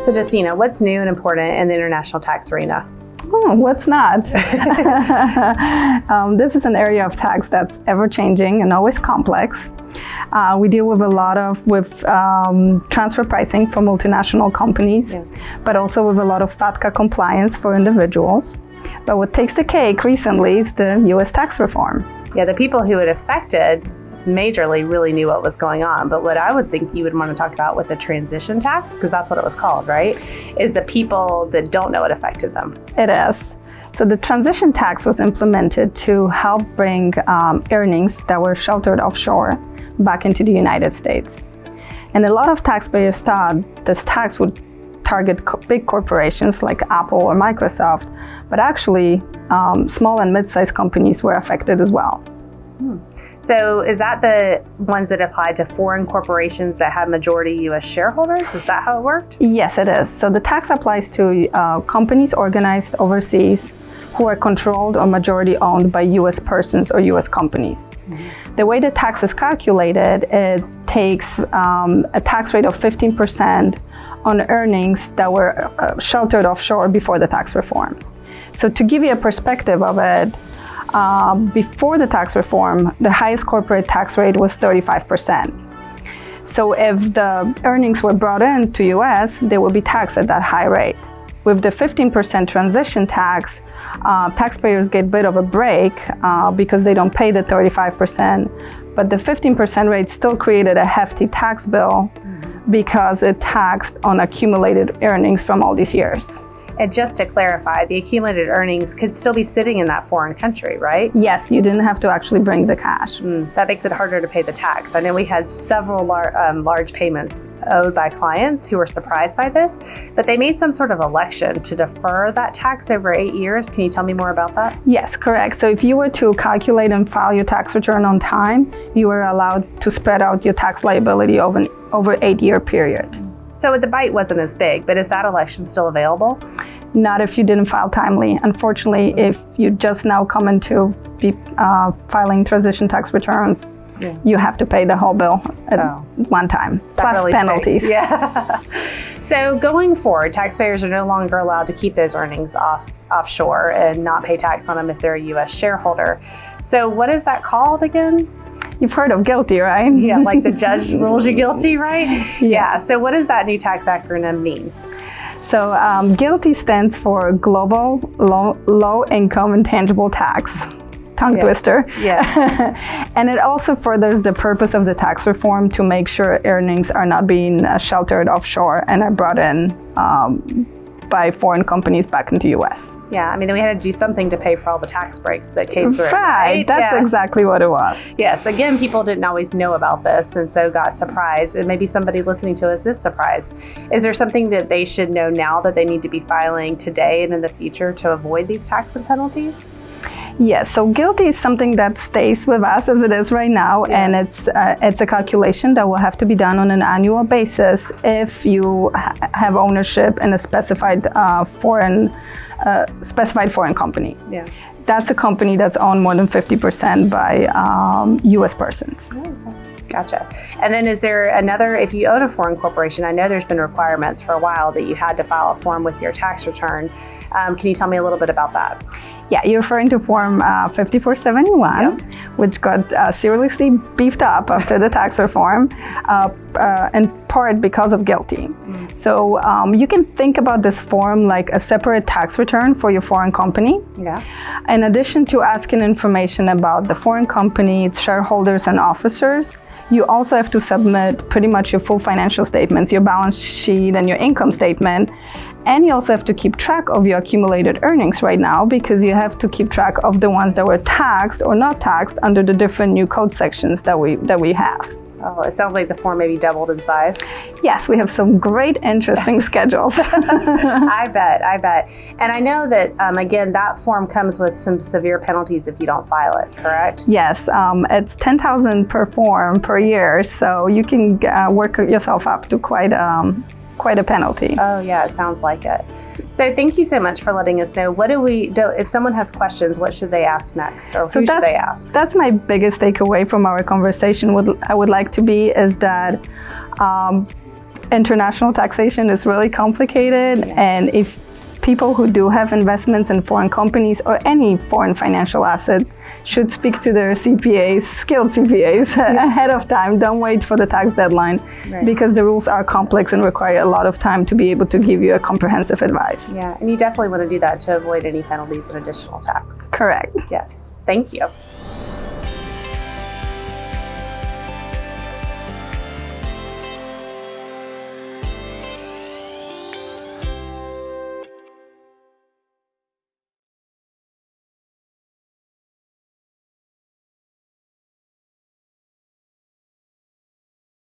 So Justyna, what's new and important in the international tax arena? What's not? This is an area of tax that's ever-changing and always complex. We deal with a lot of transfer pricing for multinational companies, but also with a lot of FATCA compliance for individuals. But what takes the cake recently is the U.S. tax reform. Yeah, the people who it affected majorly really knew what was going on. But what I would think you would want to talk about with the transition tax, because that's what it was called, right, is the people that don't know it affected them. It is. So the transition tax was implemented to help bring earnings that were sheltered offshore back into the United States. And a lot of taxpayers thought this tax would target big corporations like Apple or Microsoft, but actually small and mid-sized companies were affected as well. So is that the ones that apply to foreign corporations that have majority U.S. shareholders? Is that how it worked? Yes, it is. So the tax applies to companies organized overseas who are controlled or majority owned by U.S. persons or U.S. companies. The way the tax is calculated, it takes a tax rate of 15% on earnings that were sheltered offshore before the tax reform. So to give you a perspective of it, before the tax reform, the highest corporate tax rate was 35%. So if the earnings were brought in to US, they would be taxed at that high rate. With the 15% transition tax, taxpayers get a bit of a break because they don't pay the 35%, but the 15% rate still created a hefty tax bill because it taxed on accumulated earnings from all these years. And just to clarify, the accumulated earnings could still be sitting in that foreign country, right? Yes, you didn't have to actually bring the cash. That makes it harder to pay the tax. I know we had several large payments owed by clients who were surprised by this, but they made some sort of election to defer that tax over 8 years. Can you tell me more about that? Yes, correct. So if you were to calculate and file your tax return on time, you were allowed to spread out your tax liability over an 8-year period. So the bite wasn't as big, but is that election still available? Not if you didn't file timely. Unfortunately, if you just now come into filing transition tax returns, you have to pay the whole bill at one time, plus really penalties. Yeah. So going forward, taxpayers are no longer allowed to keep those earnings offshore and not pay tax on them if they're a U.S. shareholder. So what is that called again? You've heard of GILTI, right? Yeah, like the judge rules you guilty, right? Yeah. So what does that new tax acronym mean? So GILTI stands for Global Low Income Intangible Tax. Tongue twister. Yeah. And it also furthers the purpose of the tax reform to make sure earnings are not being sheltered offshore and are brought in by foreign companies back into U.S. Yeah, I mean, we had to do something to pay for all the tax breaks that came through. Right, that's exactly what it was. Yes, again, people didn't always know about this and so got surprised, and maybe somebody listening to us is surprised. Is there something that they should know now that they need to be filing today and in the future to avoid these tax and penalties? Yes, so GILTI is something that stays with us as it is right now, and it's a calculation that will have to be done on an annual basis if you have ownership in a specified foreign company. Yeah, that's a company that's owned more than 50% by U.S. persons. Gotcha. And then is there another, if you own a foreign corporation, I know there's been requirements for a while that you had to file a form with your tax return. Can you tell me a little bit about that? Yeah, you're referring to Form 5471, which got seriously beefed up after the tax reform, in part because of GILTI. So you can think about this form like a separate tax return for your foreign company. Yeah. In addition to asking information about the foreign company, its shareholders and officers, you also have to submit pretty much your full financial statements, your balance sheet and your income statement. And you also have to keep track of your accumulated earnings right now, because you have to keep track of the ones that were taxed or not taxed under the different new code sections that we have. Oh, it sounds like the form maybe doubled in size. Yes, we have some great, interesting schedules. I bet. And I know that, again, that form comes with some severe penalties if you don't file it, correct? Yes, it's $10,000 per form per year, so you can work yourself up to quite a penalty. Oh yeah, it sounds like it. So thank you so much for letting us know. What do we do if someone has questions? What should they ask next, or who should they ask? That's my biggest takeaway from our conversation. I would like to be is that international taxation is really complicated, and if people who do have investments in foreign companies or any foreign financial asset should speak to their CPAs, skilled CPAs, ahead of time. Don't wait for the tax deadline, because the rules are complex and require a lot of time to be able to give you a comprehensive advice. Yeah, and you definitely want to do that to avoid any penalties and additional tax. Correct. Yes, thank you.